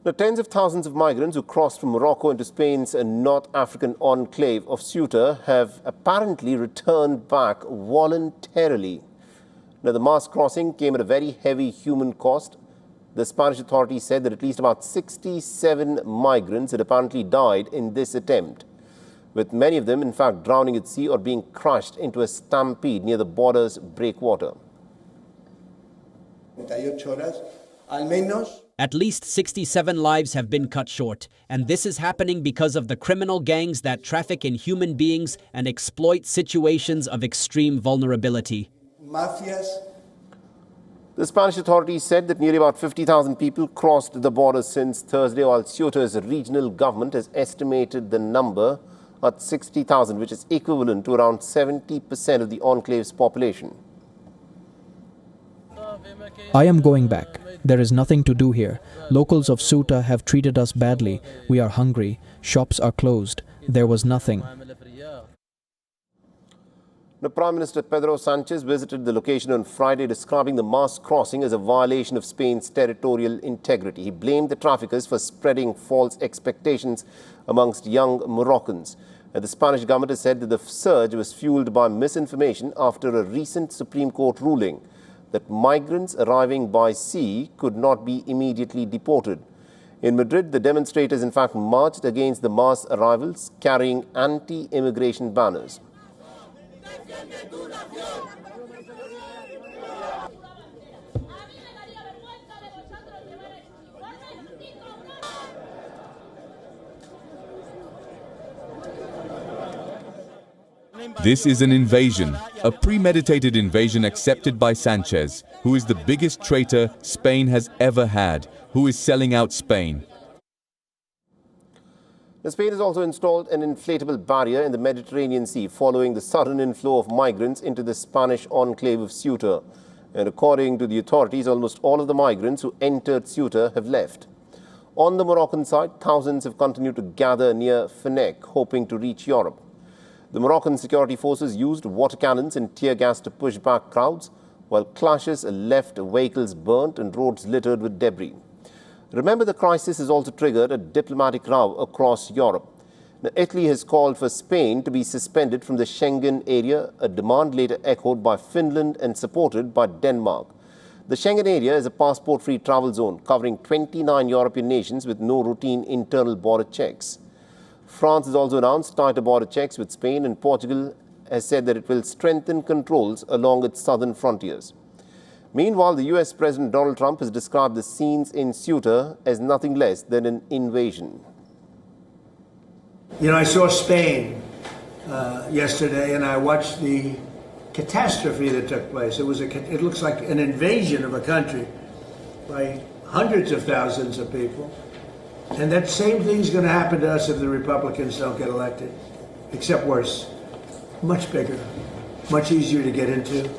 The tens of thousands of migrants who crossed from Morocco into Spain's North African enclave of Ceuta have apparently returned back voluntarily. Now, the mass crossing came at a very heavy human cost. The Spanish authorities said that at least about 67 migrants had apparently died in this attempt, with many of them, in fact, drowning at sea or being crushed into a stampede near the border's breakwater. At least 67 lives have been cut short, and this is happening because of the criminal gangs that traffic in human beings and exploit situations of extreme vulnerability. Mafias. The Spanish authorities said that nearly about 50,000 people crossed the border since Thursday, while Ceuta's regional government has estimated the number at 60,000, which is equivalent to around 70% of the enclave's population. I am going back. There is nothing to do here. Locals of Ceuta have treated us badly. We are hungry. Shops are closed. There was nothing. The Prime Minister Pedro Sánchez visited the location on Friday, describing the mass crossing as a violation of Spain's territorial integrity. He blamed the traffickers for spreading false expectations amongst young Moroccans. The Spanish government has said that the surge was fueled by misinformation after a recent Supreme Court ruling that migrants arriving by sea could not be immediately deported. In Madrid, the demonstrators in fact marched against the mass arrivals, carrying anti-immigration banners. This is an invasion, a premeditated invasion accepted by Sánchez, who is the biggest traitor Spain has ever had, who is selling out Spain. Spain has also installed an inflatable barrier in the Mediterranean Sea following the sudden inflow of migrants into the Spanish enclave of Ceuta. And according to the authorities, almost all of the migrants who entered Ceuta have left. On the Moroccan side, thousands have continued to gather near Fenech, hoping to reach Europe. The Moroccan security forces used water cannons and tear gas to push back crowds, while clashes left vehicles burnt and roads littered with debris. Remember, the crisis has also triggered a diplomatic row across Europe. Now, Italy has called for Spain to be suspended from the Schengen area, a demand later echoed by Finland and supported by Denmark. The Schengen area is a passport-free travel zone covering 29 European nations with no routine internal border checks. France has also announced tighter border checks with Spain, and Portugal has said that it will strengthen controls along its southern frontiers. Meanwhile, the US President Donald Trump has described the scenes in Ceuta as nothing less than an invasion. You know, I saw Spain yesterday, and I watched the catastrophe that took place. It looks like an invasion of a country by hundreds of thousands of people. And that same thing's going to happen to us if the Republicans don't get elected, except worse. Much bigger, much easier to get into.